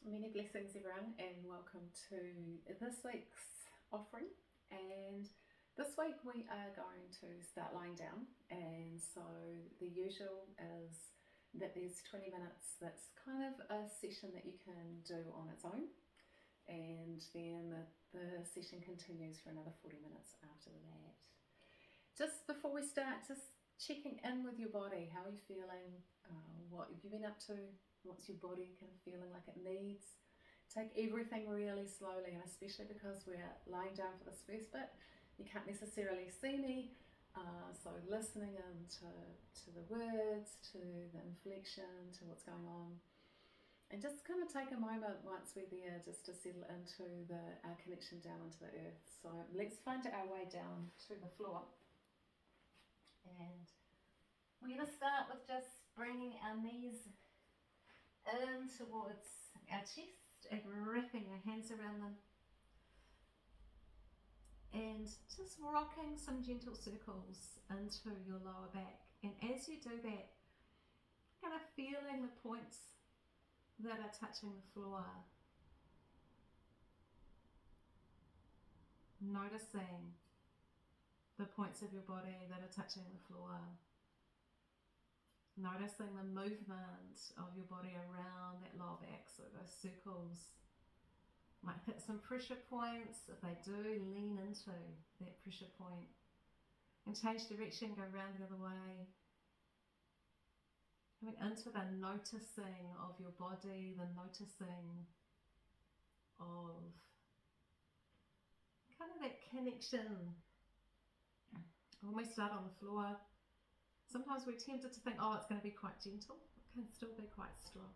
Many blessings, everyone, and welcome to this week's offering. And this week we are going to start lying down, and so the usual is that there's 20 minutes that's kind of a session that you can do on its own, and then the session continues for another 40 minutes after that. Just before we start, just checking in with your body. How are you feeling? What have you been up to? What's your body kind of feeling like it needs? Take everything really slowly, and especially because we're lying down for this first bit, you can't necessarily see me, so listening in to the words, to the inflection, to what's going on, and just kind of take a moment once we're there just to settle into our connection down into the earth. So let's find our way down to the floor. And we're going to start with just bringing our knees in towards our chest and wrapping our hands around them. And just rocking some gentle circles into your lower back. And as you do that, kind of feeling the points that are touching the floor. Noticing the points of your body that are touching the floor. Noticing the movement of your body around that lower back, so those circles might hit some pressure points. If they do, lean into that pressure point and change direction, go around the other way. Coming into the noticing of your body, the noticing of kind of that connection. When we start on the floor, sometimes we're tempted to think, oh, it's going to be quite gentle. It can still be quite strong.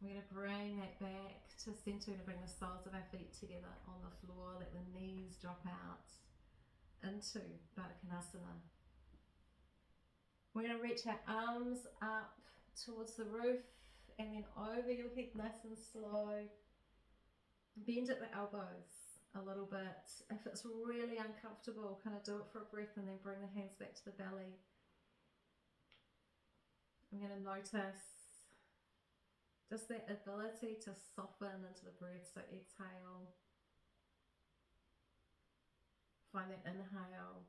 We're going to bring that back to centre, to bring the soles of our feet together on the floor, let the knees drop out into Baddha Konasana. We're going to reach our arms up towards the roof and then over your head nice and slow. Bend at the elbows a little bit. If it's really uncomfortable, kind of do it for a breath and then bring the hands back to the belly. I'm going to notice just that ability to soften into the breath. So exhale. Find that inhale.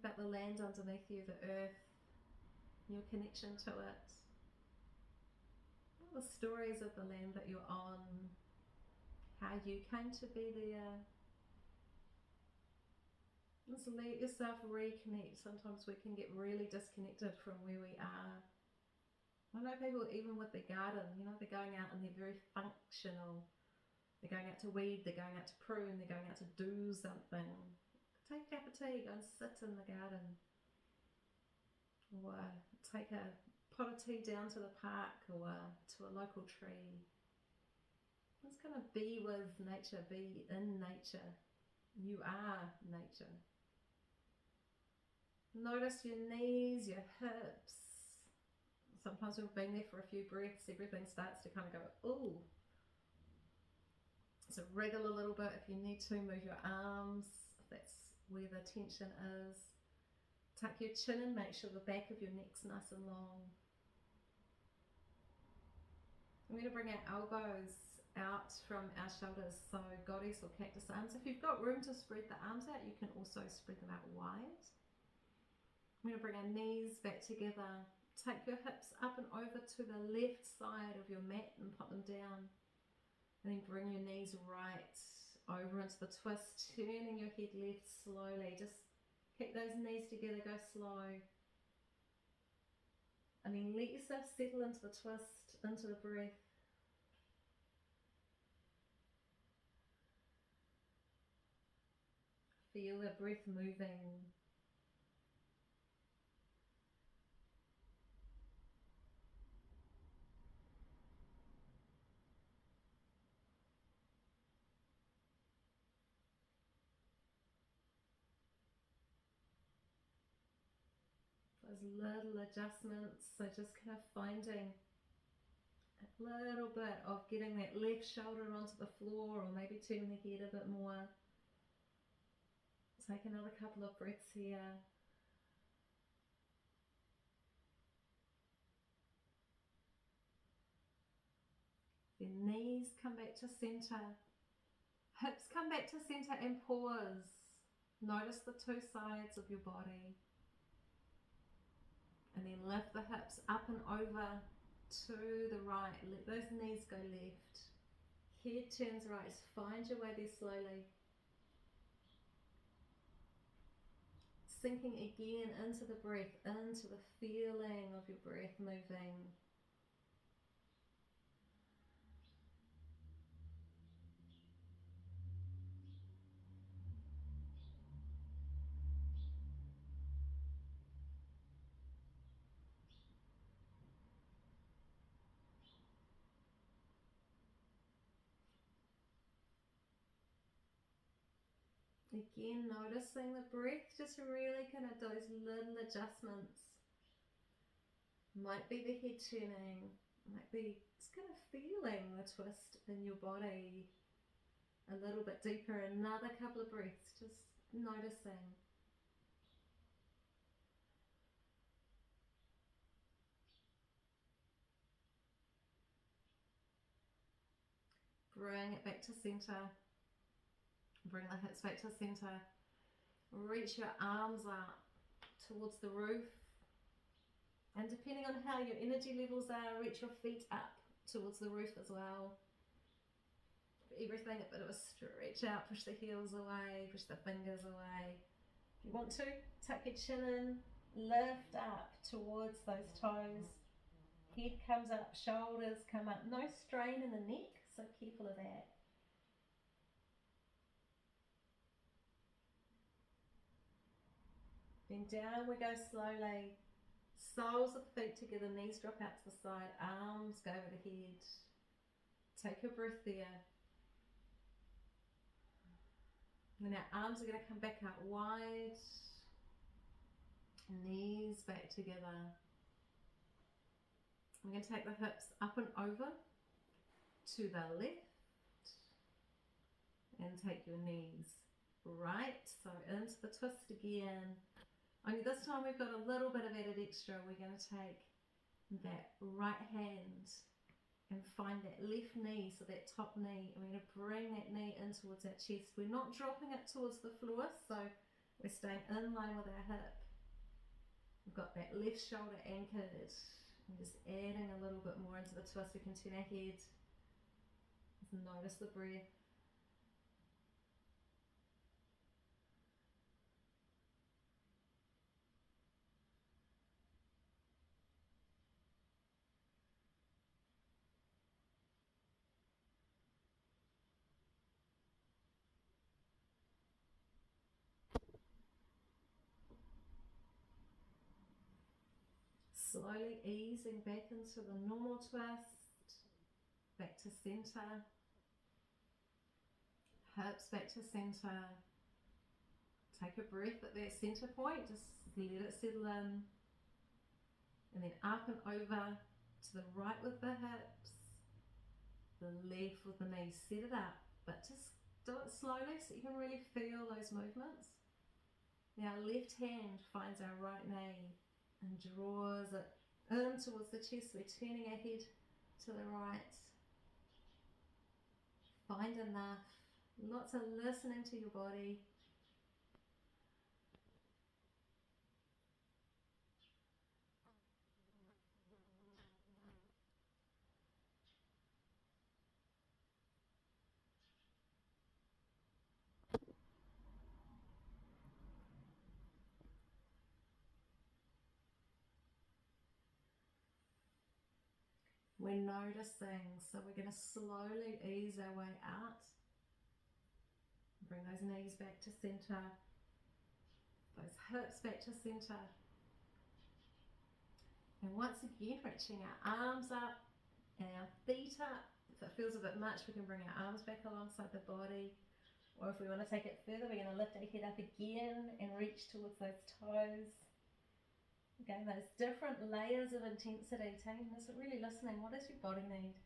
About the land underneath you, the earth, your connection to it. All the stories of the land that you're on, how you came to be there. Just let yourself reconnect. Sometimes we can get really disconnected from where we are. I know people, even with their garden, they're going out and they're very functional. They're going out to weed, they're going out to prune, they're going out to do something. Take a cup of tea, go and sit in the garden. Or take a pot of tea down to the park or to a local tree. Let's kind of be with nature, be in nature. You are nature. Notice your knees, your hips. Sometimes we've been there for a few breaths, everything starts to kind of go, ooh. So wriggle a little bit if you need to, move your arms, if that's where the tension is. Tuck your chin and make sure the back of your neck's nice and long. I'm going to bring our elbows out from our shoulders, so goddess or cactus arms. If you've got room to spread the arms out, you can also spread them out wide. I'm going to bring our knees back together. Take your hips up and over to the left side of your mat and put them down. And then bring your knees right over into the twist, turning your head left slowly. Just keep those knees together, go slow. And then let yourself settle into the twist, into the breath. Feel the breath moving. Those little adjustments, so just kind of finding a little bit of getting that left shoulder onto the floor, or maybe turning the head a bit more. Take another couple of breaths here. Your knees come back to center. Hips come back to center and pause. Notice the two sides of your body. And then lift the hips up and over to the right. Let those knees go left. Head turns right. Find your way there slowly. Sinking again into the breath, into the feeling of your breath moving. Again, noticing the breath, just really kind of those little adjustments. Might be the head turning, might be just kind of feeling the twist in your body a little bit deeper. Another couple of breaths, just noticing. Bring it back to center. Bring the hips back to center. Reach your arms up towards the roof. And depending on how your energy levels are, reach your feet up towards the roof as well. Everything a bit of a stretch out, push the heels away, push the fingers away. If you want to, tuck your chin in, lift up towards those toes. Head comes up, shoulders come up. No strain in the neck, so careful of that. Then down we go slowly. Soles of the feet together, knees drop out to the side, arms go over the head. Take a breath there. And our arms are going to come back out wide. Knees back together. I'm going to take the hips up and over to the left. And take your knees right. So into the twist again. Only this time we've got a little bit of added extra. We're going to take that right hand and find that left knee, so that top knee, and we're going to bring that knee in towards our chest. We're not dropping it towards the floor, so we're staying in line with our hip. We've got that left shoulder anchored, and just adding a little bit more into the twist. We can turn our head. Just notice the breath. Slowly easing back into the normal twist, back to center, hips back to center. Take a breath at that center point, just let it settle in, and then up and over to the right with the hips, the left with the knees. Set it up, but just do it slowly so you can really feel those movements. Now left hand finds our right knee and draws it in towards the chest. We're turning our head to the right. Find enough. Lots of listening to your body. We're noticing, so we're going to slowly ease our way out. Bring those knees back to center, those hips back to center. And once again, reaching our arms up and our feet up. If it feels a bit much, we can bring our arms back alongside the body. Or if we want to take it further, we're going to lift our head up again and reach towards those toes. Again, those different layers of intensity, taking this, really listening. What does your body need?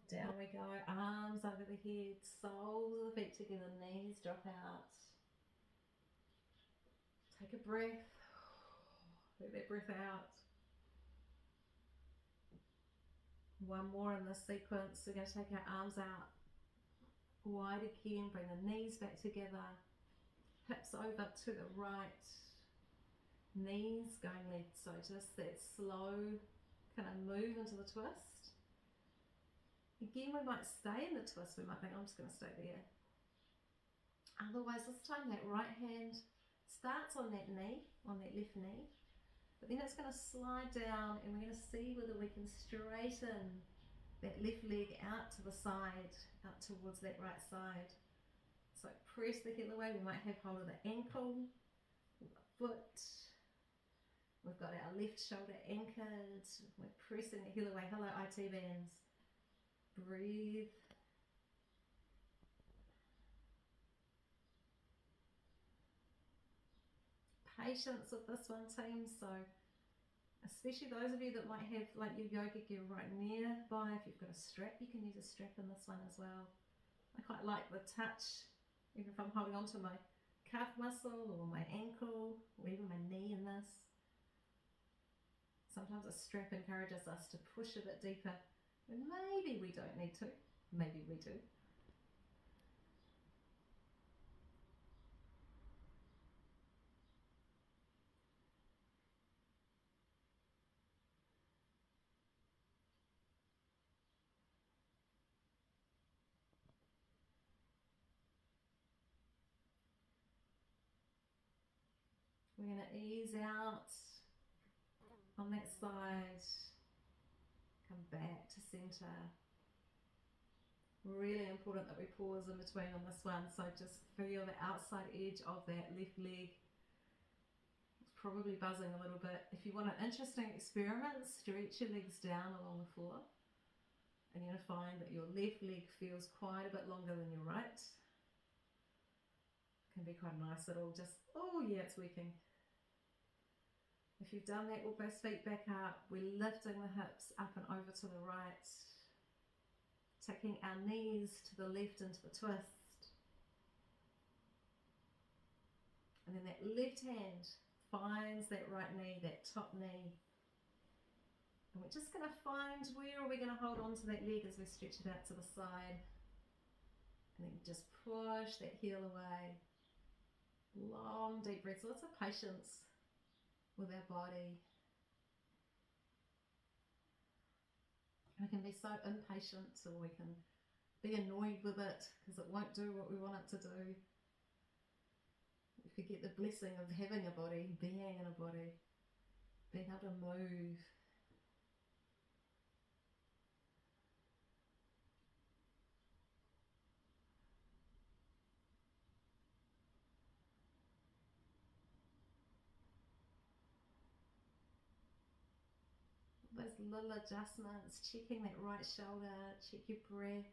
Down we go, arms over the head, soles of the feet together, knees drop out. Take a breath. Let that breath out. One more in this sequence. We're going to take our arms out wide again, bring the knees back together, hips over to the right, knees going left. So just that slow kind of move into the twist. Again, we might stay in the twist. We might think, I'm just going to stay there. Otherwise, this time that right hand starts on that knee, on that left knee, but then it's going to slide down and we're going to see whether we can straighten that left leg out to the side, out towards that right side. So press the heel away. We might have hold of the ankle, foot. We've got our left shoulder anchored. We're pressing the heel away. Hello, IT bands. Breathe. Patience with this one, team. So especially those of you that might have like your yoga gear right nearby, if you've got a strap, you can use a strap in this one as well. I quite like the touch, even if I'm holding on to my calf muscle or my ankle or even my knee in this. Sometimes a strap encourages us to push a bit deeper, and maybe we don't need to, maybe we do. We're going to ease out on that side, come back to center. Really important that we pause in between on this one, so just feel the outside edge of that left leg. It's probably buzzing a little bit. If you want an interesting experiment, stretch your legs down along the floor and you're going to find that your left leg feels quite a bit longer than your right. It can be quite nice. It'll just, oh yeah, it's working. If you've done that, we'll both feet back up. We're lifting the hips up and over to the right, taking our knees to the left into the twist. And then that left hand finds that right knee, that top knee. And we're just going to find where are we going to hold on to that leg as we stretch it out to the side. And then just push that heel away. Long deep breaths, lots of patience with our body. We can be so impatient, or we can be annoyed with it because it won't do what we want it to do. We forget the blessing of having a body, being in a body, being able to move. Those little adjustments, checking that right shoulder, check your breath.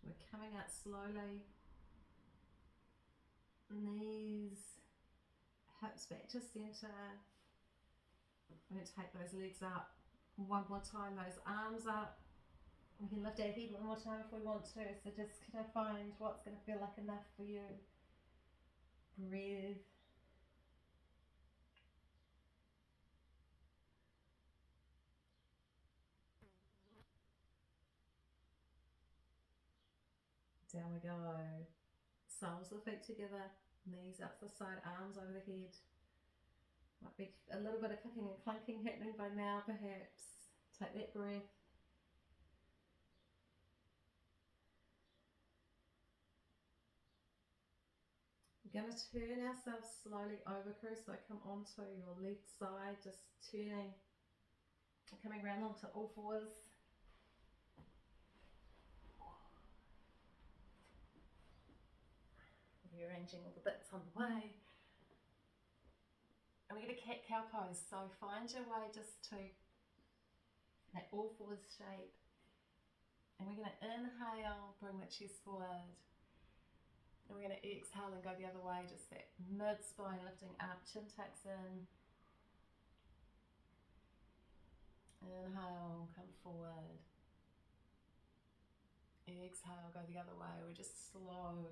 We're coming out slowly. Knees, hips back to center. We're going to take those legs up. One more time, those arms up. We can lift our head one more time if we want to. So just kind of find what's going to feel like enough for you. Breathe. Down we go. Soles of the feet together, knees up to the side, arms over the head. Might be a little bit of clicking and clunking happening by now, perhaps. Take that breath. We're going to turn ourselves slowly over, Chris. So come onto your left side, just turning, coming around onto all fours. Rearranging all the bits on the way. And we're going to cat-cow pose. So find your way just to that all fours shape. And we're going to inhale, bring the chest forward. And we're going to exhale and go the other way, just that mid-spine lifting up, chin tucks in. Inhale, come forward. Exhale, go the other way. We're just slow.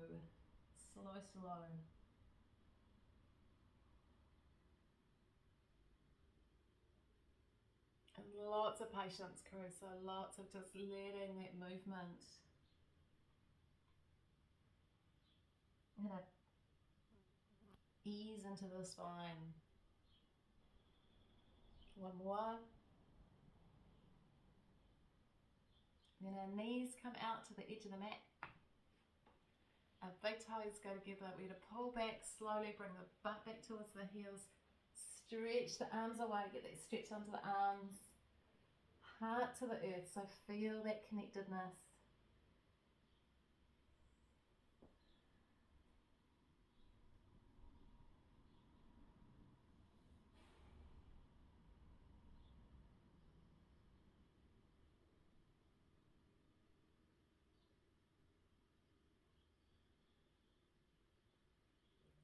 And lots of patience, crew, so lots of just letting that movement. I'm gonna ease into the spine. One more. Then our knees come out to the edge of the mat. Our big toes go together. We're going to pull back slowly, bring the butt back towards the heels. Stretch the arms away, get that stretch onto the arms. Heart to the earth, so feel that connectedness.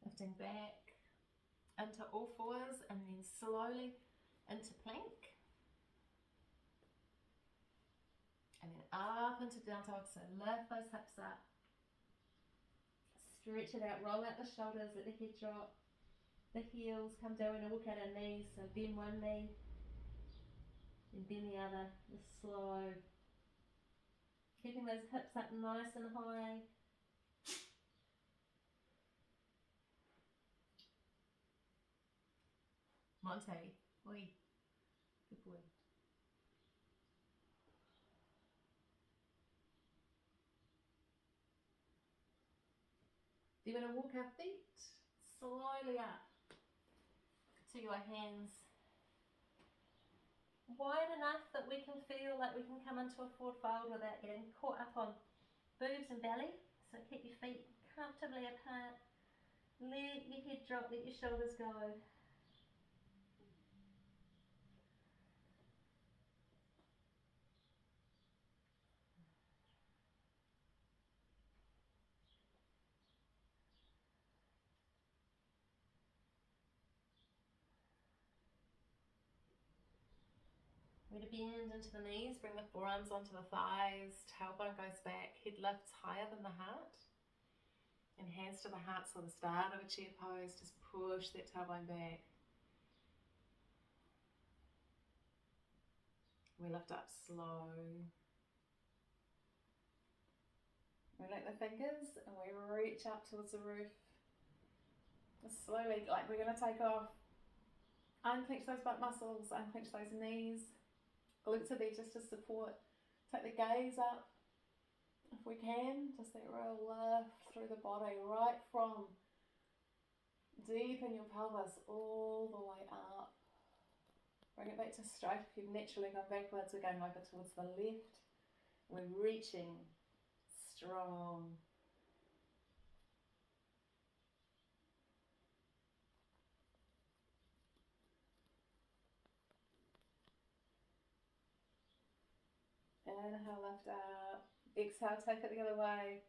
Lifting back into all fours and then slowly into plank. And then up into down dog, so lift those hips up. Stretch it out, roll out the shoulders, let the head drop. The heels come down and walk out our knees, so bend one knee, and bend the other, just slow. Keeping those hips up nice and high. Monte, oi, good boy. You're going to walk our feet slowly up to your hands wide enough that we can feel like we can come into a forward fold without getting caught up on boobs and belly. So keep your feet comfortably apart. Let your head drop, let your shoulders go. We're going to bend into the knees, bring the forearms onto the thighs, tailbone goes back, head lifts higher than the heart. And hands to the heart, so the start of a chair pose, just push that tailbone back. We lift up slow. We let the fingers and we reach up towards the roof. Just slowly, like we're going to take off. Unclench those butt muscles, unclench those knees. Glutes are there just to support. Take the gaze up if we can. Just that real lift through the body, right from deep in your pelvis all the way up. Bring it back to straight. If you've naturally gone backwards, we're going over towards the left. We're reaching strong. Inhale, lift up. Exhale, take it the other way.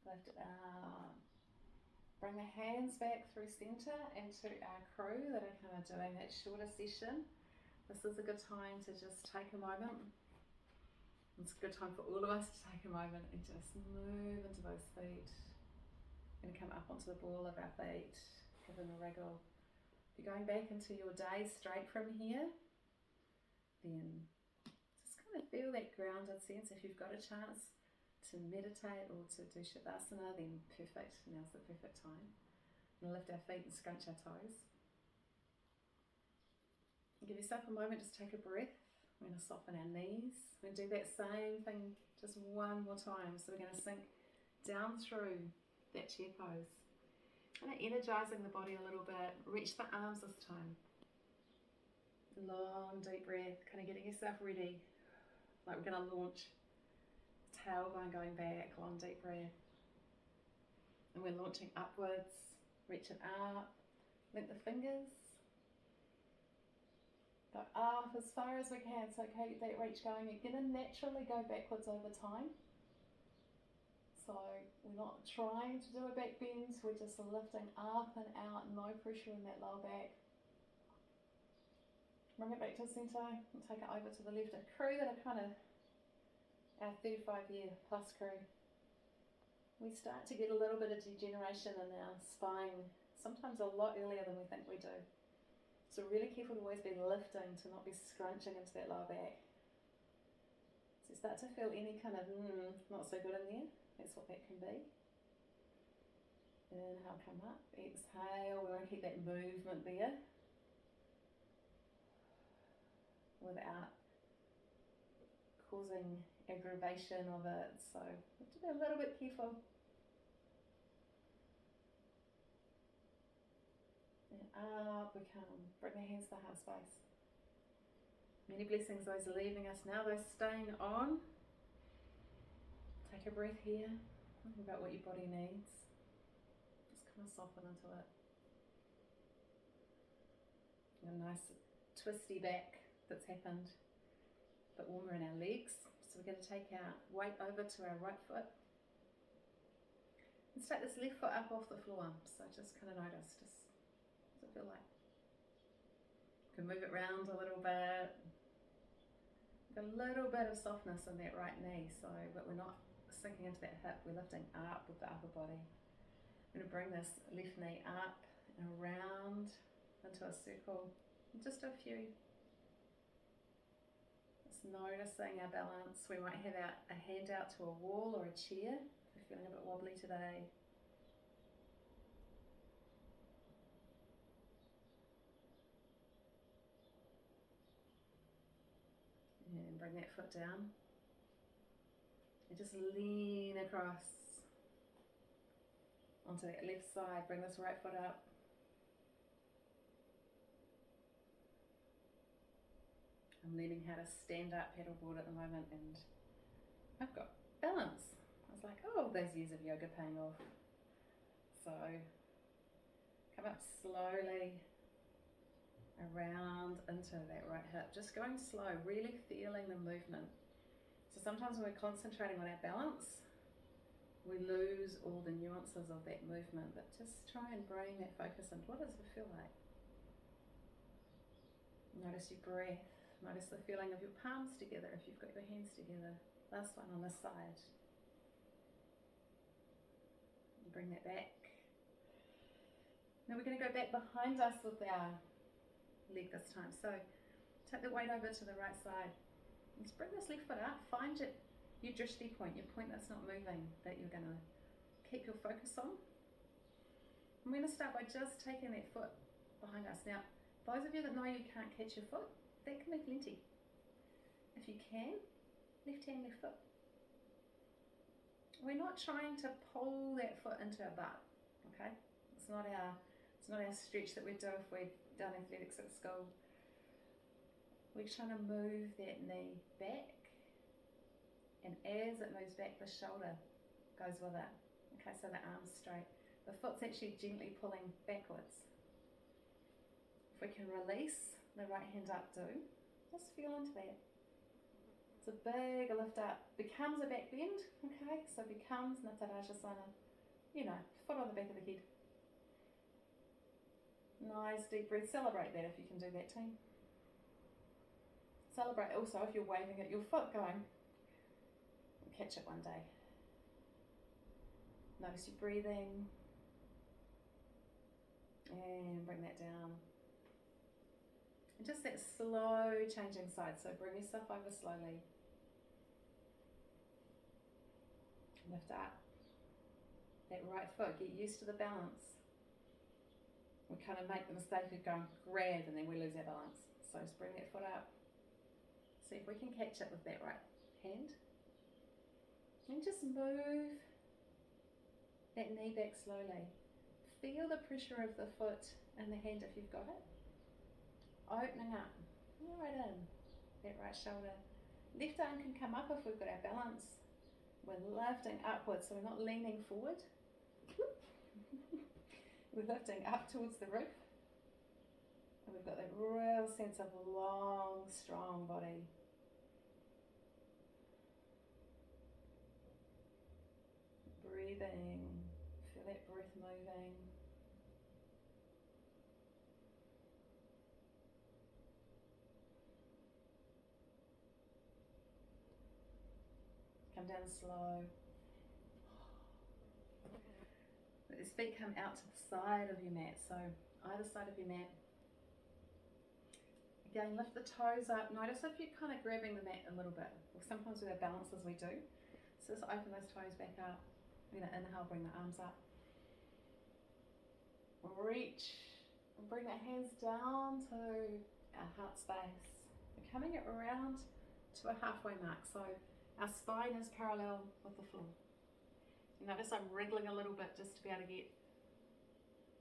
Lift it up. Bring the hands back through centre into our crew that are kind of doing that shorter session. This is a good time to just take a moment. It's a good time for all of us to take a moment and just move into those feet. We're going to come up onto the ball of our feet, give them a wriggle. If you're going back into your day straight from here, then just kind of feel that grounded sense. If you've got a chance to meditate or to do Shavasana, then perfect. Now's the perfect time. And lift our feet and scrunch our toes. Give yourself a moment, just take a breath. We're going to soften our knees. We're going to do that same thing just one more time. So we're going to sink down through that chair pose. Kind of energizing the body a little bit. Reach the arms this time. Long deep breath, kind of getting yourself ready. Like we're going to launch. Tailbone going back, long deep breath. And we're launching upwards. Reach it up. Link the fingers. Go up as far as we can, so keep that reach going. You're going to naturally go backwards over time. So we're not trying to do a back bend, we're just lifting up and out, no pressure in that lower back. Bring it back to the centre and take it over to the left. A crew that are kind of our 35-year plus crew. We start to get a little bit of degeneration in our spine, sometimes a lot earlier than we think we do. So really careful to always be lifting, to not be scrunching into that lower back. So start to feel any kind of not so good in there. That's what that can be. Inhale, come up. Exhale, we want to keep that movement there without causing aggravation of it. So we have to be a little bit careful. And up we come. Bring the hands to the heart space. Many blessings, those leaving us now, those staying on. Take a breath here. Think about what your body needs. Just kind of soften into it. A nice twisty back that's happened, but warmer in our legs. So we're going to take our weight over to our right foot. Let's take this left foot up off the floor. So just kind of notice, just what does it feel like? You can move it around a little bit. A little bit of softness in that right knee, so but we're not sinking into that hip, we're lifting up with the upper body. I'm going to bring this left knee up and around into a circle. Just a few. Just noticing our balance. We might have a hand out to a wall or a chair if we're feeling a bit wobbly today. And bring that foot down. And just lean across onto that left side. Bring this right foot up. I'm learning how to stand up paddleboard at the moment and I've got balance. I was like, oh, those years of yoga paying off. So come up slowly around into that right hip, just going slow, really feeling the movement. So sometimes when we're concentrating on our balance, we lose all the nuances of that movement, but just try and bring that focus in. What does it feel like? Notice your breath, notice the feeling of your palms together if you've got your hands together. Last one on this side. Bring that back. Now we're going to go back behind us with our leg this time. So take the weight over to the right side. Let's bring this left foot up. Find your drishti point, your point that's not moving, that you're going to keep your focus on. I'm going to start by just taking that foot behind us. Now, those of you that know you can't catch your foot, that can be plenty. If you can, left hand, left foot. We're not trying to pull that foot into our butt, okay? It's not our stretch that we do if we've done athletics at school. We're trying to move that knee back, and as it moves back, the shoulder goes with it. Okay, so the arm's straight. The foot's actually gently pulling backwards. If we can release the right hand up too, just feel into that. It's a big lift up, becomes a back bend, okay, so becomes Natarajasana, foot on the back of the head. Nice deep breath, celebrate that if you can do that team. Celebrate also if you're waving at your foot going, we'll catch it one day. Notice your breathing, and bring that down. And just that slow changing side, so bring yourself over slowly. Lift up. That right foot, get used to the balance. We kind of make the mistake of going grab and then we lose our balance. So just bring that foot up. See if we can catch it with that right hand. And just move that knee back slowly. Feel the pressure of the foot and the hand if you've got it. Opening up, right in, that right shoulder. Left arm can come up if we've got our balance. We're lifting upwards, so we're not leaning forward. We're lifting up towards the roof. And we've got that real sense of long, strong body. Breathing, feel that breath moving. Come down slow. Let your feet come out to the side of your mat, so either side of your mat. Again, lift the toes up. Notice if you're kind of grabbing the mat a little bit. Or sometimes with our balances we do. So just open those toes back up. We're going to inhale, bring the arms up. Reach and bring the hands down to our heart space. We're coming around to a halfway mark. So our spine is parallel with the floor. You notice I'm wriggling a little bit just to be able to get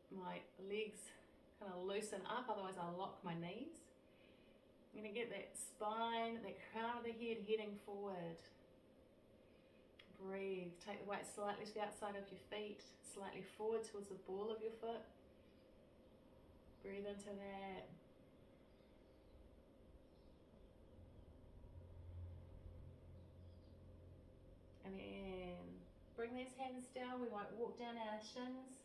my legs kind of loosen up, otherwise I'll lock my knees. I'm going to get that spine, that crown of the head heading forward. Breathe. Take the weight slightly to the outside of your feet, slightly forward towards the ball of your foot. Breathe into that. And then bring these hands down. We might walk down our shins.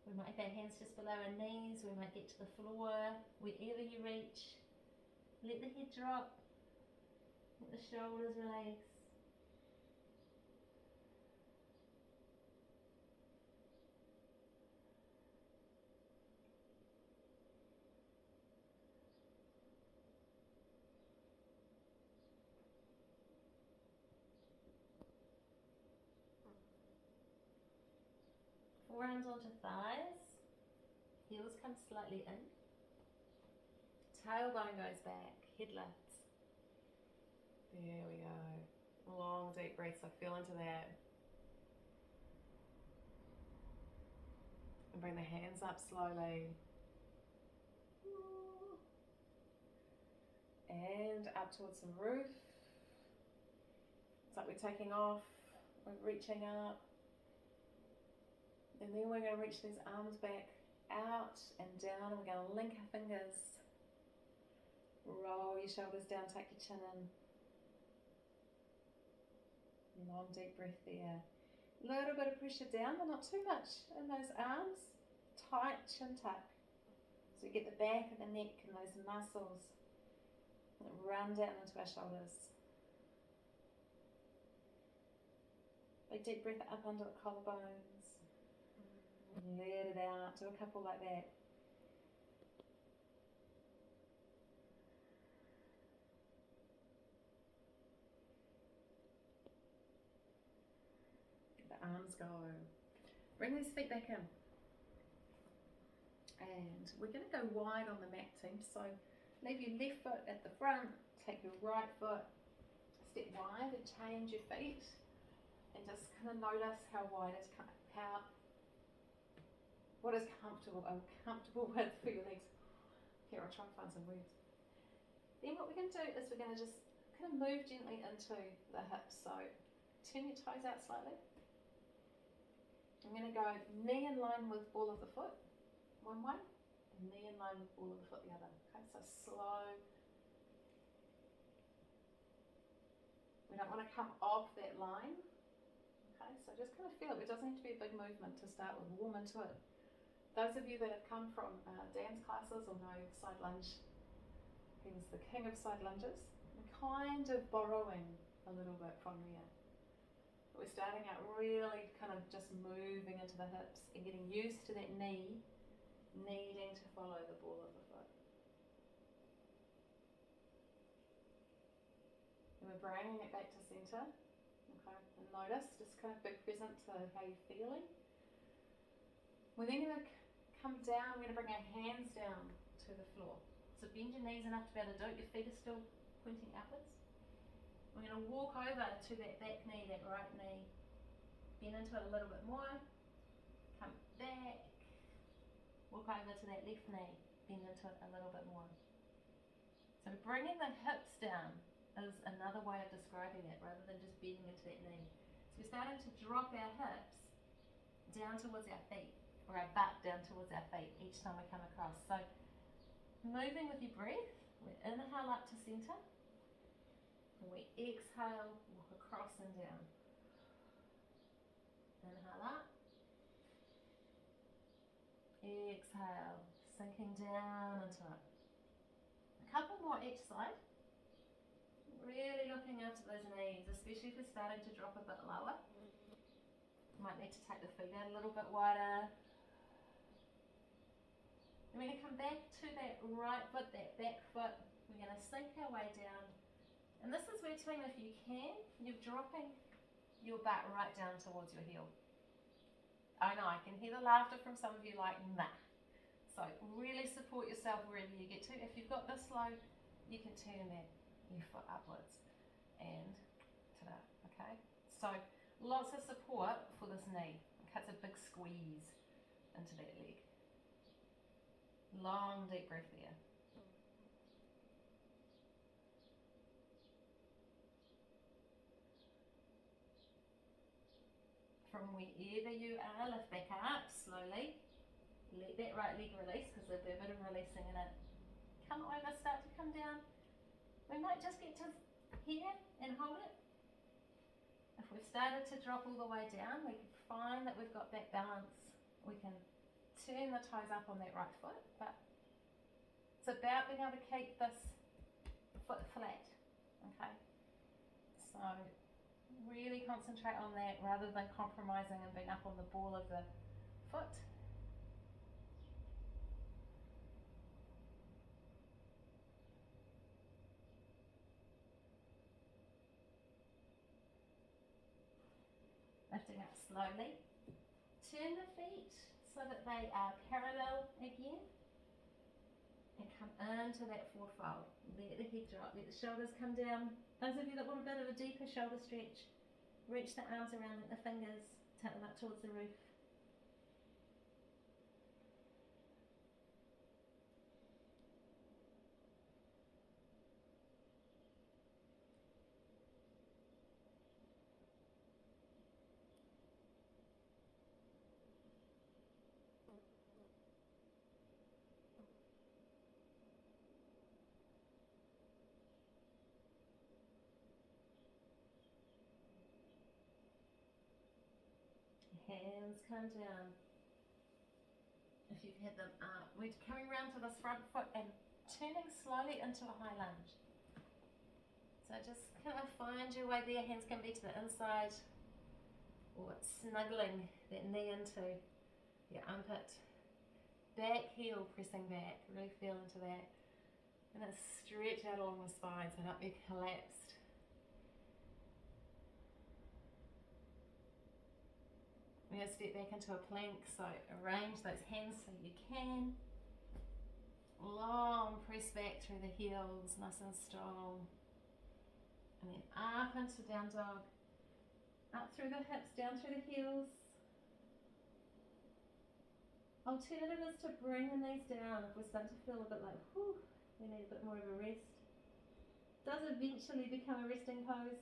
We might have our hands just below our knees. We might get to the floor. Wherever you reach. Let the head drop. Let the shoulders relax. Forearms onto thighs. Heels come slightly in. Tailbone goes back, head lifts. There we go. Long deep breaths, so feel into that. And bring the hands up slowly. And up towards the roof. It's like we're taking off, we're reaching up. And then we're going to reach these arms back out and down, and we're going to link our fingers. Roll your shoulders down, take your chin in. Long deep breath there. A little bit of pressure down, but not too much in those arms. Tight chin tuck. So we get the back of the neck and those muscles that run down into our shoulders. Big deep breath up under the collarbones. Let it out. Do a couple like that. Arms go. Bring these feet back in. And we're going to go wide on the mat, team. So leave your left foot at the front, take your right foot, step wide and change your feet. And just kind of notice how wide it's what is comfortable with for your legs. Here, I'll try and find some words. Then what we're going to do is we're going to just kind of move gently into the hips. So turn your toes out slightly. I'm going to go knee in line with ball of the foot, one way, and knee in line with ball of the foot the other. Okay, so slow. We don't want to come off that line. Okay, so just kind of feel it. It doesn't have to be a big movement to start with. Warm into it. Those of you that have come from Dan's classes will know side lunge. He was the king of side lunges. We're kind of borrowing a little bit from there. We're starting out really kind of just moving into the hips and getting used to that knee needing to follow the ball of the foot. And we're bringing it back to centre. Okay, and notice, just kind of be present to how you're feeling. We're then going to come down, we're going to bring our hands down to the floor. So bend your knees enough to be able to do it, your feet are still pointing upwards. We're going to walk over to that back knee, that right knee, bend into it a little bit more, come back, walk over to that left knee, bend into it a little bit more. So bringing the hips down is another way of describing it rather than just bending into that knee. So we're starting to drop our hips down towards our feet, or our butt down towards our feet each time we come across. So moving with your breath. We inhale up to center, and we exhale, walk across and down. Inhale up, exhale, sinking down into it. A couple more each side. Really looking after those knees, especially if you're starting to drop a bit lower. You might need to take the feet out a little bit wider. And we're going to come back to that right foot, that back foot. We're going to sink our way down. And this is where, team, if you can, you're dropping your butt right down towards your heel. I know, I can hear the laughter from some of you like, nah. So really support yourself wherever you get to. If you've got this low, you can turn your foot upwards. And ta-da, okay? So lots of support for this knee. Okay, it's a big squeeze into that leg. Long, deep breath there. From wherever you are, lift back up slowly. Let that right leg release because there'll be a bit of releasing in it. Come over, start to come down. We might just get to here and hold it. If we've started to drop all the way down, we can find that we've got that balance. We can turn the toes up on that right foot, but it's about being able to keep this foot flat, okay? So really concentrate on that rather than compromising and being up on the ball of the foot. Lifting up slowly. Turn the feet so that they are parallel again. And come into that forward fold. Let the head drop, let the shoulders come down. Those of you that want a bit of a deeper shoulder stretch, reach the arms around the fingers, take them up towards the roof. Hands come down. If you've had them up, we're coming round to this front foot and turning slowly into a high lunge. So just kind of find your way there. Hands can be to the inside or snuggling that knee into your armpit. Back heel pressing back. Really feel into that. And then stretch out along the spine so not be collapsed. We're going to step back into a plank, so arrange those hands so you can. Long press back through the heels, nice and strong. And then up into down dog. Up through the hips, down through the heels. Alternative is to bring the knees down if we're starting to feel a bit like, whew, we need a bit more of a rest. Does eventually become a resting pose.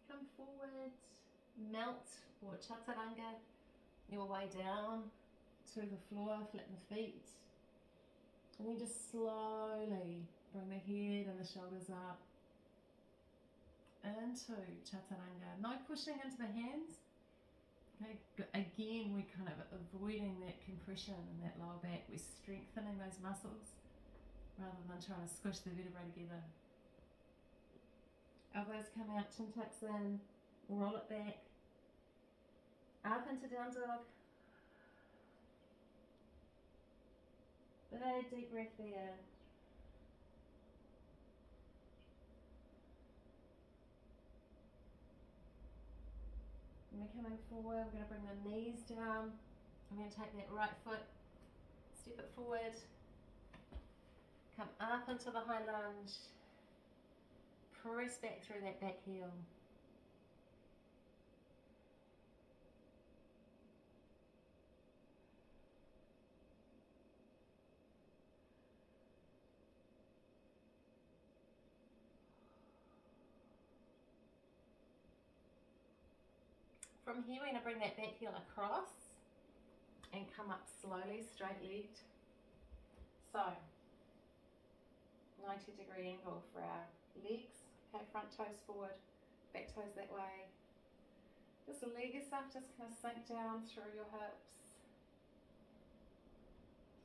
Come forward, melt or chaturanga your way down to the floor, flatten the feet. And then just slowly bring the head and the shoulders up into chaturanga. No pushing into the hands. Okay, but again, we're kind of avoiding that compression in that lower back. We're strengthening those muscles rather than trying to squish the vertebrae together. Elbows come out, chin tucks in, roll it back, up into down dog. Big deep breath there. And we're coming forward, we're going to bring the knees down. I'm going to take that right foot, step it forward, come up into the high lunge. Press back through that back heel. From here we're going to bring that back heel across and come up slowly, straight legged. So 90-degree angle for our legs. Okay, front toes forward, back toes that way. Just let yourself just kind of sink down through your hips.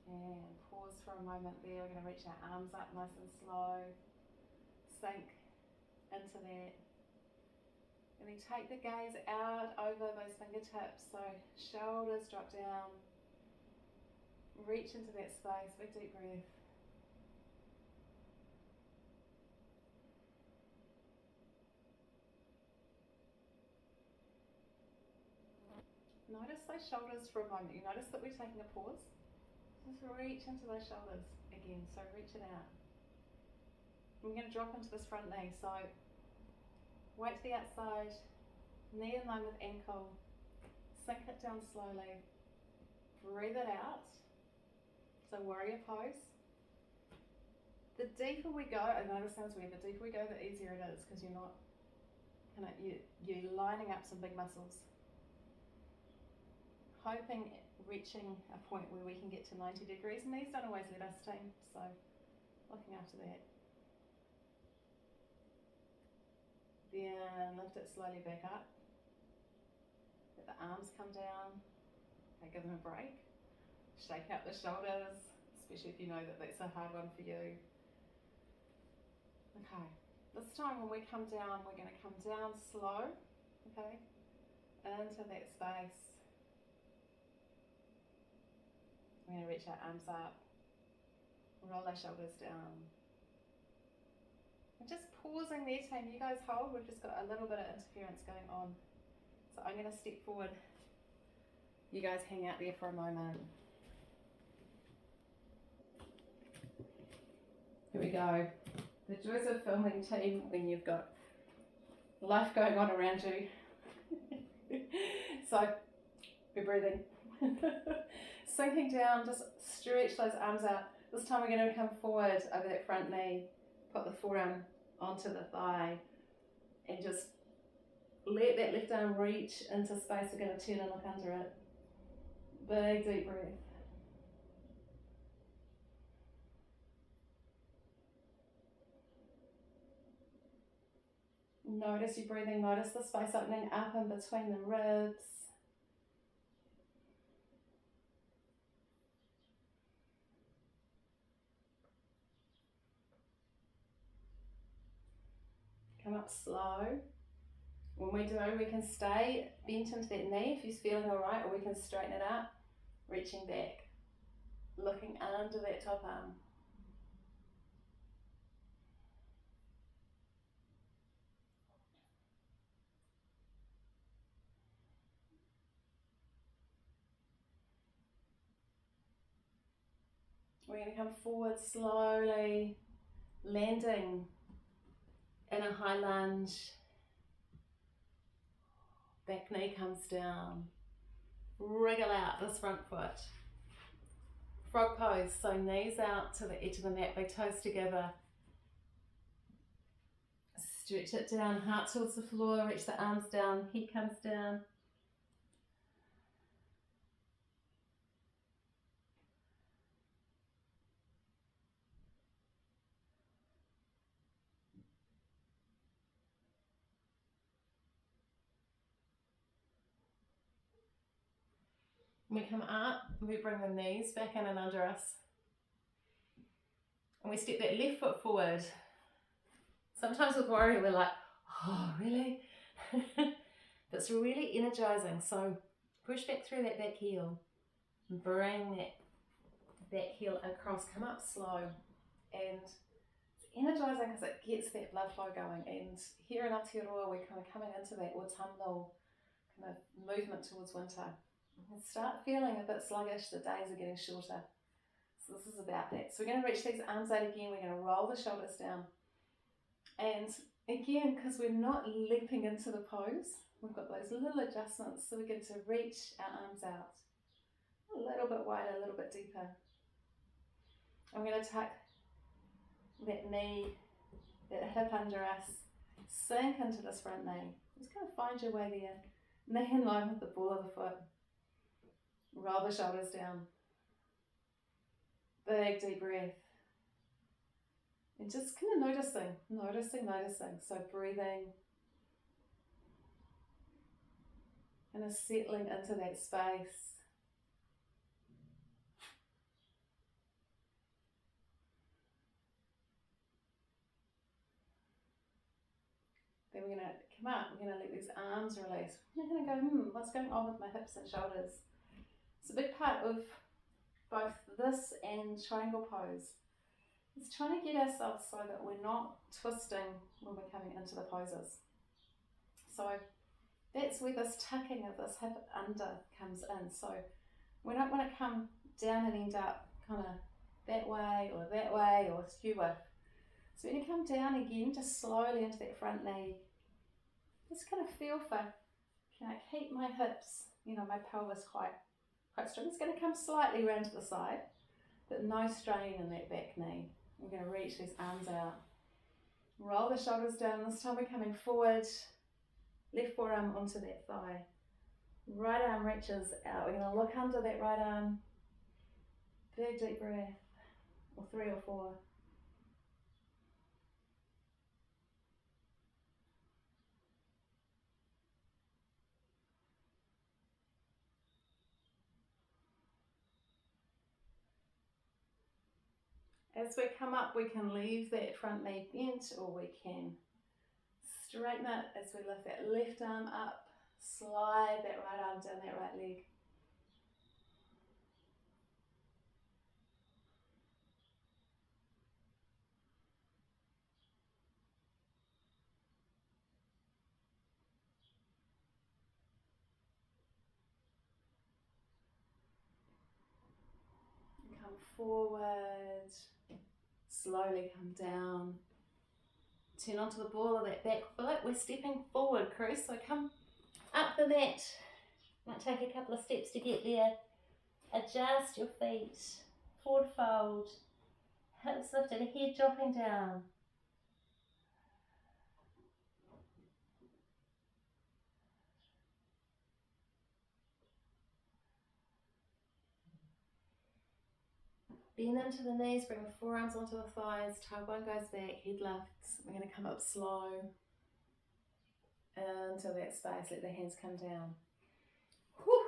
And pause for a moment there. We're going to reach our arms up nice and slow. Sink into that. And then take the gaze out over those fingertips. So shoulders drop down. Reach into that space. Big deep breath. Notice those shoulders for a moment. You notice that we're taking a pause. Just reach into those shoulders again. So reach it out. We're going to drop into this front knee. So weight to the outside, knee in line with ankle. Sink it down slowly. Breathe it out. So warrior pose. The deeper we go, I know this sounds weird, the deeper we go, the easier it is, because you're not you're lining up some big muscles. Hoping reaching a point where we can get to 90 degrees, and these don't always let us, team, so looking after that. Then lift it slowly back up. Let the arms come down. Okay, give them a break. Shake out the shoulders, especially if you know that that's a hard one for you. Okay, this time when we come down, we're going to come down slow, okay, into that space. We're going to reach our arms up, roll our shoulders down. And just pausing there, team, you guys hold, we've just got a little bit of interference going on. So I'm going to step forward. You guys hang out there for a moment. Here we go. The joys of filming, team, when you've got life going on around you. So, we're breathing. Sinking down, just stretch those arms out. This time we're going to come forward over that front knee, put the forearm onto the thigh, and just let that left arm reach into space. We're going to turn and look under it. Big deep breath. Notice your breathing, notice the space opening up in between the ribs. Come up slow. When we do, we can stay bent into that knee if you're feeling alright, or we can straighten it up, reaching back, looking under that top arm. We're going to come forward slowly, landing in a high lunge. Back knee comes down. Wriggle out this front foot. Frog pose, so knees out to the edge of the mat, big toes together. Stretch it down, heart towards the floor, reach the arms down, head comes down. We come up, we bring the knees back in and under us. And we step that left foot forward. Sometimes with warrior we're like, oh really? That's really energizing. So push back through that back heel. And bring that back heel across, come up slow. And it's energizing because it gets that blood flow going. And here in Aotearoa we're kind of coming into that autumnal kind of movement towards winter. And start feeling a bit sluggish, the days are getting shorter. So this is about that. So we're going to reach these arms out again, we're going to roll the shoulders down. And again, because we're not leaping into the pose, we've got those little adjustments, so we're going to reach our arms out. A little bit wider, a little bit deeper. I'm going to tuck that knee, that hip under us, sink into this front knee. Just kind of find your way there. Knee in line with the ball of the foot. Roll the shoulders down. Big deep breath. And just kind of noticing. So breathing. And settling into that space. Then we're going to come up, we're going to let these arms release. We're going to go, what's going on with my hips and shoulders? It's a big part of both this and triangle pose. It's trying to get ourselves so that we're not twisting when we're coming into the poses. So that's where this tucking of this hip under comes in. So we don't want to come down and end up kind of that way or skewer. So when you come down again, just slowly into that front knee, just kind of feel for, can I keep my hips, my pelvis quite strong. It's going to come slightly round to the side, but no strain in that back knee. We're going to reach these arms out. Roll the shoulders down. This time we're coming forward. Left forearm onto that thigh. Right arm reaches out. We're going to look under that right arm. Big deep breath. Or 3 or 4. As we come up, we can leave that front knee bent, or we can straighten it as we lift that left arm up, slide that right arm down that right leg. Come forward, slowly come down. Turn onto the ball of that back foot. We're stepping forward, Chris. So come up the mat. Might take a couple of steps to get there. Adjust your feet. Forward fold. Hips lifted, head dropping down. Bend into the knees, bring the forearms onto the thighs, tailbone goes back, head lifts. We're going to come up slow into that space, let the hands come down. Whew.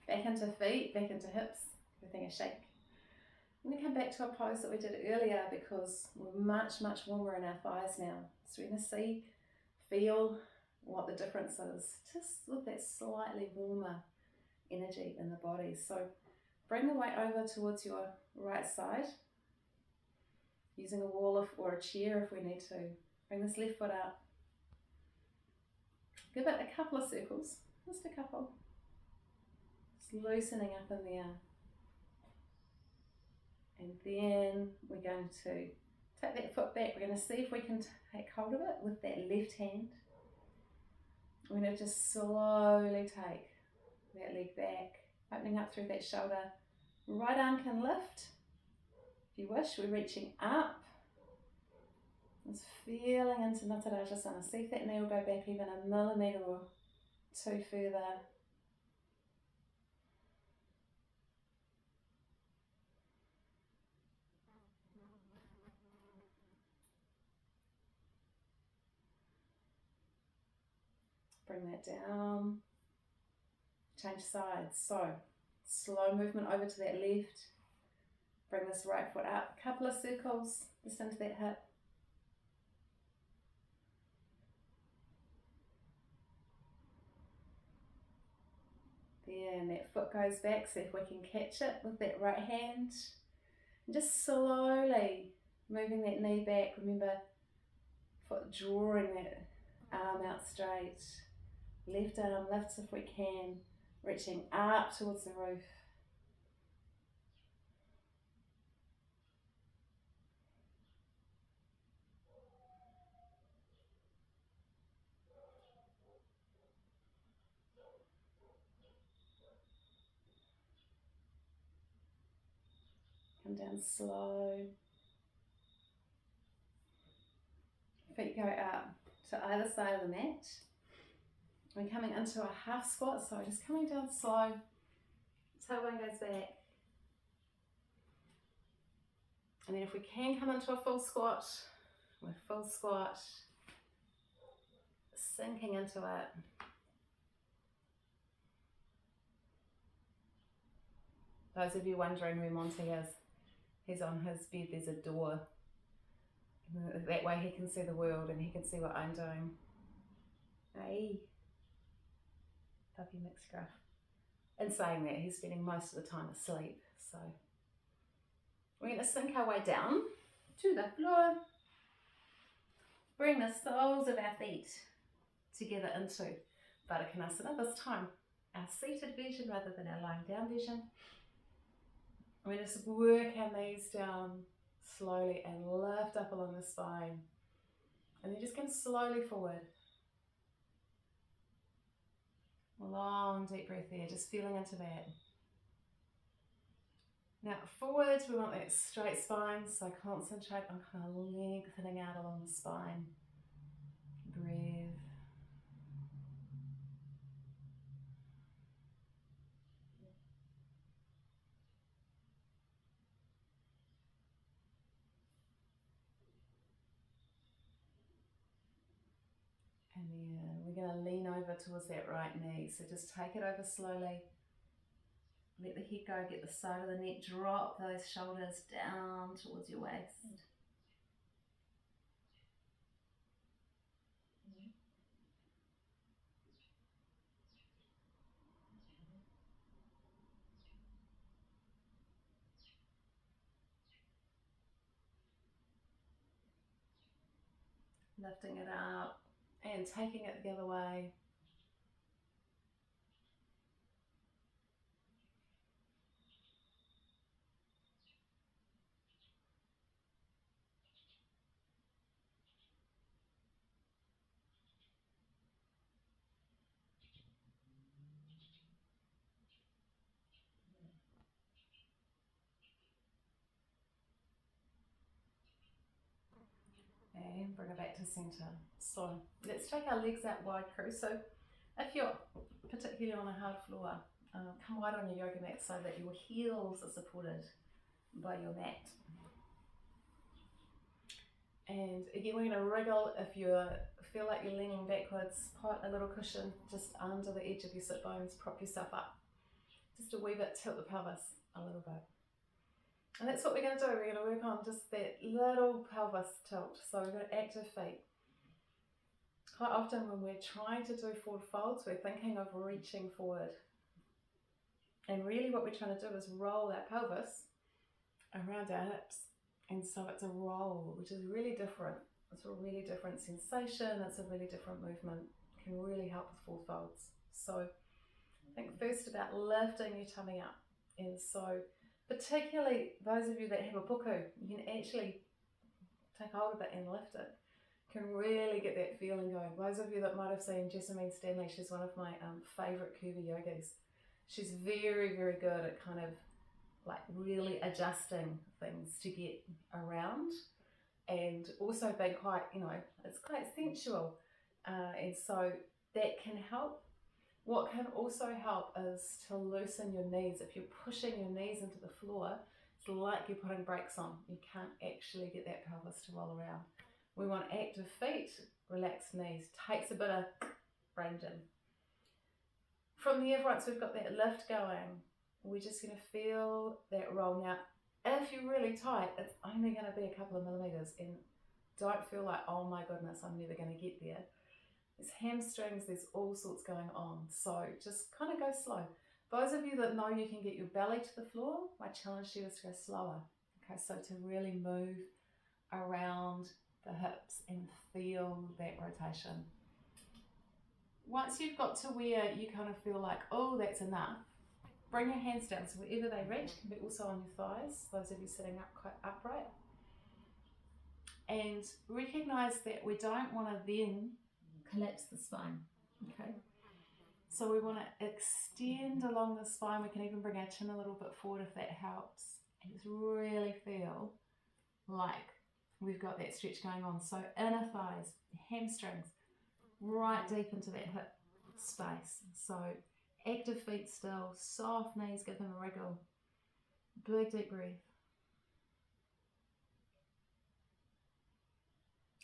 Back into feet, back into hips, everything a shake. I'm going to come back to a pose that we did earlier because we're much warmer in our thighs now. So we're going to feel what the difference is, just with that slightly warmer energy in the body. So bring the weight over towards your right side, using a wall or a chair if we need to. Bring this left foot up. Give it a couple of circles, just a couple. Just loosening up in there. And then we're going to take that foot back. We're going to see if we can take hold of it with that left hand. We're going to just slowly take that leg back, opening up through that shoulder. Right arm can lift. If you wish, we're reaching up. Just feeling into Nattarajasana. See if that knee will go back even a millimetre or 2 further. Bring that down. Change sides. So, slow movement over to that left. Bring this right foot up. A couple of circles just into that hip. There, and that foot goes back. See if we can catch it with that right hand. And just slowly moving that knee back. Remember, foot drawing that arm out straight. Left arm lifts if we can. Reaching up towards the roof. Come down slow. Feet go out to either side of the mat. We're coming into a half squat, so just coming down slow. Tailbone goes back. And then if we can come into a full squat, with full squat, sinking into it. Those of you wondering where Monty is, he's on his bed, there's a door. That way he can see the world and he can see what I'm doing. Hey, puppy mixed gruff. In saying that, he's spending most of the time asleep, so we're going to sink our way down to the floor. Bring the soles of our feet together into Baddha Konasana. This time, our seated version rather than our lying down version. We just work our knees down slowly and lift up along the spine. And then just come slowly forward. Long deep breath there, just feeling into that. Now forward, we want that straight spine, so concentrate on kind of lengthening out along the spine. Breathe. And then we're going to lean over towards that right knee, so just take it over slowly. Let the head go, get the side of the neck, drop those shoulders down towards your waist. Lifting it up and taking it the other way. And bring it back to centre. So let's take our legs out wide, crew. So if you're particularly on a hard floor, come wide on your yoga mat so that your heels are supported by your mat. And again, we're going to wriggle. If you feel like you're leaning backwards, put a little cushion just under the edge of your sit bones, prop yourself up. Just a wee bit, tilt the pelvis a little bit. And that's what we're going to do. We're going to work on just that little pelvis tilt. So we've got active feet. Quite often when we're trying to do forward folds, we're thinking of reaching forward. And really what we're trying to do is roll our pelvis around our hips. And so it's a roll, which is really different. It's a really different sensation. It's a really different movement. It can really help with forward folds. So think first about lifting your tummy up. And so particularly those of you that have a buku, you can actually take hold of it and lift it. You can really get that feeling going. Those of you that might have seen Jessamine Stanley, she's one of my favourite curvy yogis. She's very, very good at kind of like really adjusting things to get around, and also being quite, it's quite sensual. And so that can help. What can also help is to loosen your knees. If you're pushing your knees into the floor, it's like you're putting brakes on. You can't actually get that pelvis to roll around. We want active feet, relaxed knees. Takes a bit of range in. From there, once we've got that lift going, we're just going to feel that roll. Now, if you're really tight, it's only going to be a couple of millimeters, and don't feel like, oh my goodness, I'm never going to get there. There's hamstrings, there's all sorts going on. So just kind of go slow. Those of you that know you can get your belly to the floor, my challenge to you is to go slower. Okay, so to really move around the hips and feel that rotation. Once you've got to where you kind of feel like, oh, that's enough, bring your hands down. So wherever they reach, can be also on your thighs, those of you sitting up quite upright. And recognize that we don't want to then collapse the spine, okay? So we want to extend along the spine. We can even bring our chin a little bit forward if that helps. And just really feel like we've got that stretch going on. So inner thighs, hamstrings, right deep into that hip. space. So active feet still, soft knees, give them a wriggle. Big deep breath.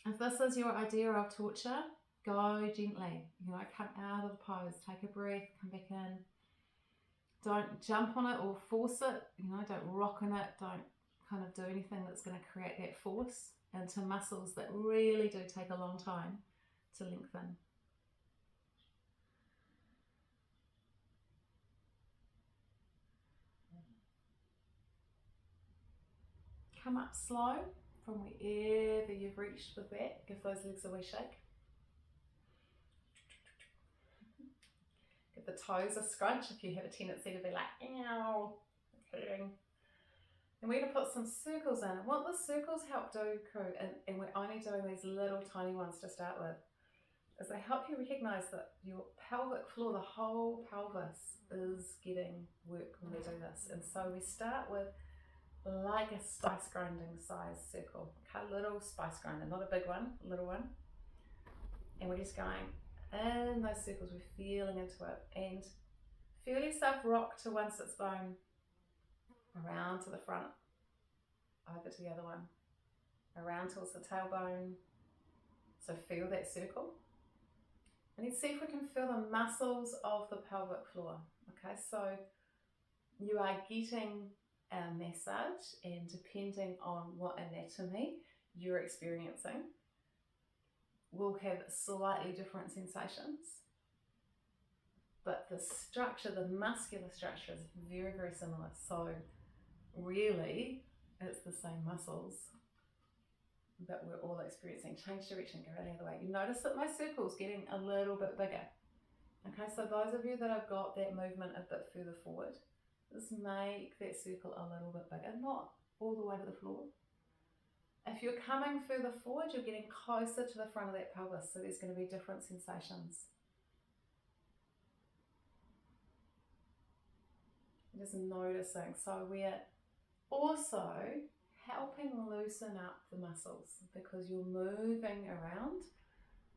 If this is your idea of torture, go gently. You know, come out of the pose, take a breath, come back in. Don't jump on it or force it. You know, don't rock on it. Don't kind of do anything that's going to create that force into muscles that really do take a long time to lengthen. Come up slow from wherever you've reached with that. Give those legs a wee shake. Give the toes a scrunch if you have a tendency to be like, ow, hurting. And we're going to put some circles in. And what the circles help do, crew, and we're only doing these little tiny ones to start with, is they help you recognise that your pelvic floor, the whole pelvis, is getting work when we do this. And so we start with like a spice grinding size circle. Okay, little spice grinder, not a big one, a little one. And we're just going in those circles, we're feeling into it. And feel yourself rock to one sits bone, around to the front, over to the other one, around towards the tailbone. So feel that circle. And let's see if we can feel the muscles of the pelvic floor. Okay, so you are getting a massage, and depending on what anatomy you're experiencing, will have slightly different sensations. But the structure, the muscular structure, is very, very similar. So really, it's the same muscles that we're all experiencing. Change direction, go the other way. You notice that my circle's getting a little bit bigger. Okay, so those of you that have got that movement a bit further forward, just make that circle a little bit bigger, not all the way to the floor. If you're coming further forward, you're getting closer to the front of that pelvis, so there's going to be different sensations. Just noticing. So we're also helping loosen up the muscles because you're moving around.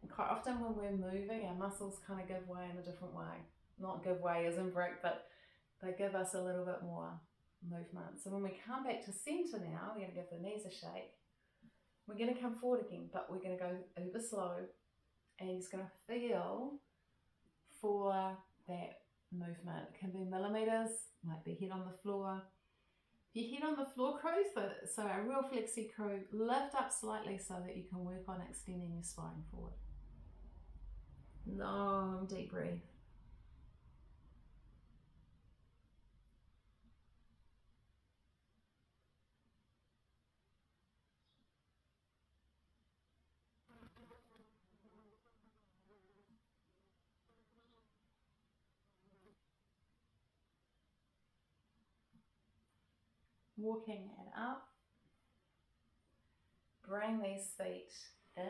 And quite often when we're moving, our muscles kind of give way in a different way. Not give way as in break, but they give us a little bit more movement. So when we come back to centre now, we're going to give the knees a shake. We're going to come forward again, but we're going to go uber slow, and you're just going to feel for that movement. It can be millimetres, might be head on the floor. If you head on the floor, crew, so a real flexi crew, lift up slightly so that you can work on extending your spine forward. Long deep breath. Walking it up. Bring these feet in.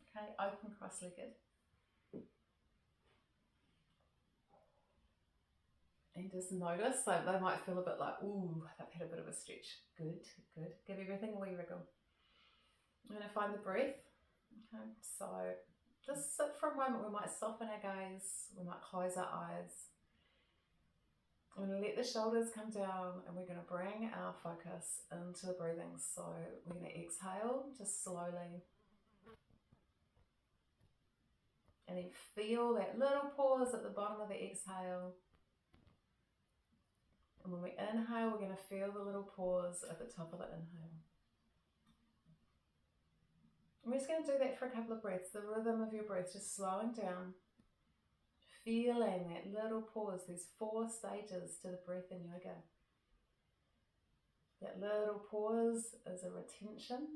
Okay, open cross-legged. And just notice, so they might feel a bit like, ooh, they've had a bit of a stretch. Good, good. Give everything a wee wriggle. I'm going to find the breath. Okay, so just sit for a moment. We might soften our gaze. We might close our eyes. I'm going to let the shoulders come down, and we're going to bring our focus into the breathing. So we're going to exhale just slowly. And then feel that little pause at the bottom of the exhale. And when we inhale, we're going to feel the little pause at the top of the inhale. And we're just going to do that for a couple of breaths. The rhythm of your breath, just slowing down. Feeling that little pause. There's 4 stages to the breath in yoga. That little pause is a retention.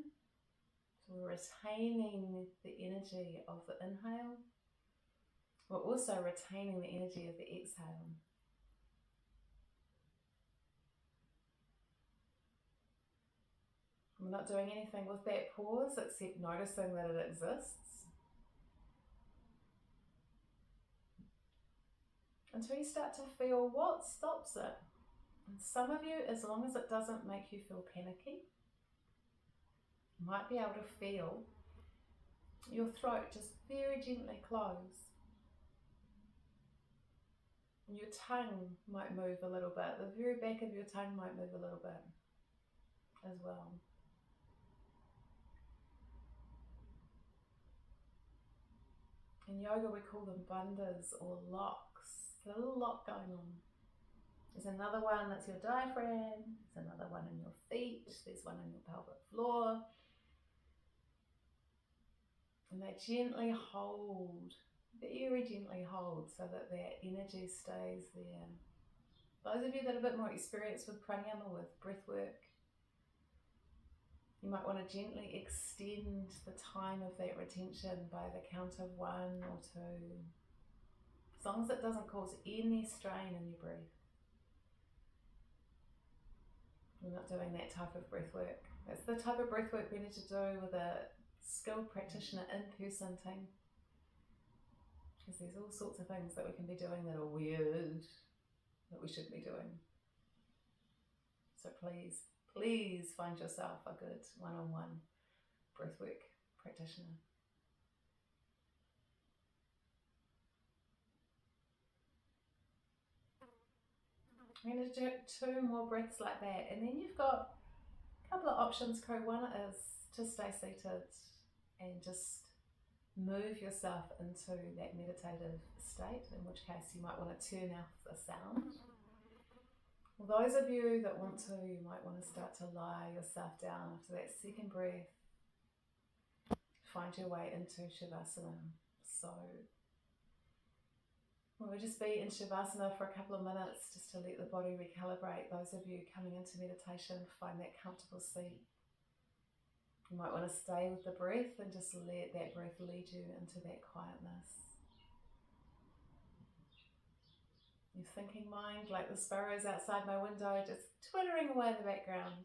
So we're retaining the energy of the inhale. We're also retaining the energy of the exhale. We're not doing anything with that pause except noticing that it exists. Until you start to feel what stops it. And some of you, as long as it doesn't make you feel panicky, you might be able to feel your throat just very gently close. Your tongue might move a little bit. The very back of your tongue might move a little bit as well. In yoga we call them bandhas or locks. There's a little lock going on. There's another one that's your diaphragm. There's another one in your feet. There's one in your pelvic floor. And they gently hold, very gently hold, so that that energy stays there. Those of you that are a bit more experienced with pranayama, with breath work, you might want to gently extend the time of that retention by the count of 1 or 2, as long as it doesn't cause any strain in your breath. We're not doing that type of breath work. That's the type of breath work we need to do with a skilled practitioner in-person team. Because there's all sorts of things that we can be doing that are weird, that we shouldn't be doing. So please, please find yourself a good one-on-one breathwork practitioner. I'm going to do 2 more breaths like that, and then you've got a couple of options, Crow. One is to stay seated and just move yourself into that meditative state, in which case you might want to turn off the sound. Well, those of you that want to, you might want to start to lie yourself down after that second breath. Find your way into Shavasana. So we'll just be in Shavasana for a couple of minutes just to let the body recalibrate. Those of you coming into meditation, find that comfortable seat. You might want to stay with the breath and just let that breath lead you into that quietness. Your thinking mind, like the sparrows outside my window, just twittering away in the background.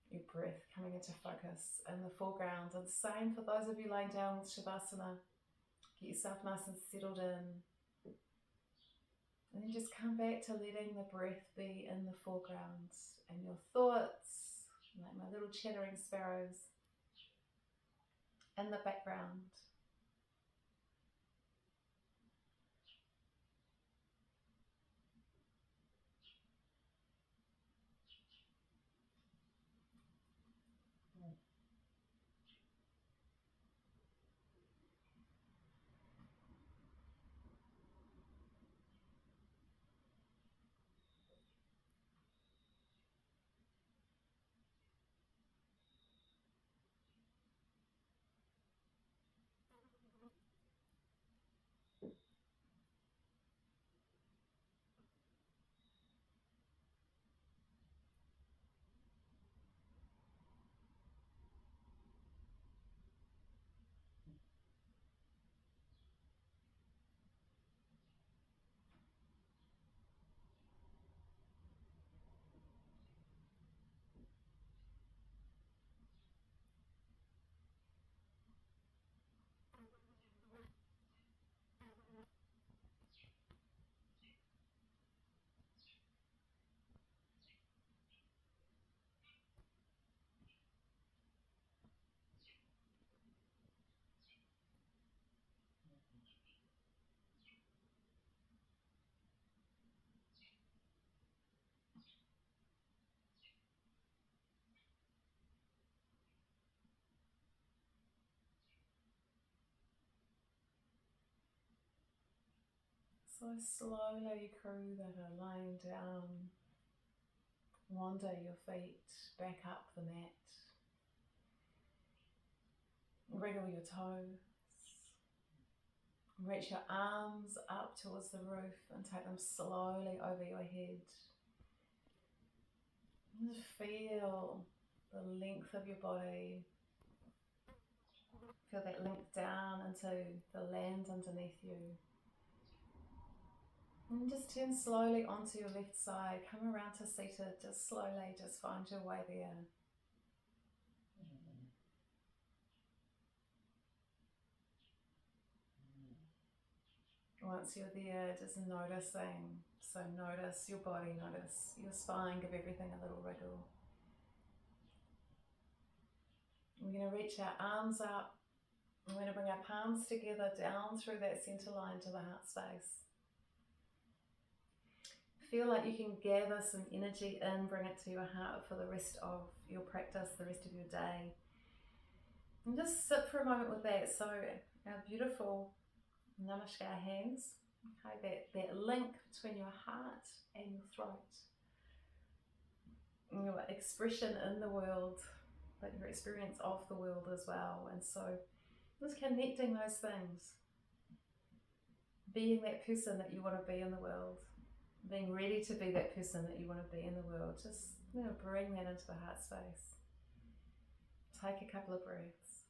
Your breath coming into focus in the foreground. And same for those of you lying down with Shavasana. Get yourself nice and settled in. And then just come back to letting the breath be in the foreground. And your thoughts, like my little chattering sparrows, in the background. So slowly, crew that are lying down, wander your feet back up the mat. Wriggle your toes. Reach your arms up towards the roof and take them slowly over your head. Just feel the length of your body. Feel that length down into the land underneath you. And just turn slowly onto your left side. Come around to seated, just slowly, just find your way there. Once you're there, just noticing. So notice your body, notice your spine, give everything a little wriggle. We're going to reach our arms up We're going to bring our palms together down through that center line to the heart space. Feel like you can gather some energy in, bring it to your heart for the rest of your practice, the rest of your day. And just sit for a moment with that. So our beautiful Namaskar hands, okay, that link between your heart and your throat. And your expression in the world, but your experience of the world as well. And so just connecting those things. Being that person that you want to be in the world. Being ready to be that person that you want to be in the world. Just bring that into the heart space. Take a couple of breaths.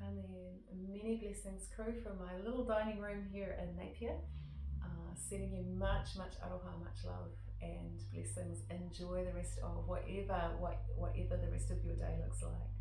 And then many blessings, crew, from my little dining room here in Napier. Sending you much, much aroha, much love and blessings. Enjoy the rest of whatever the rest of your day looks like.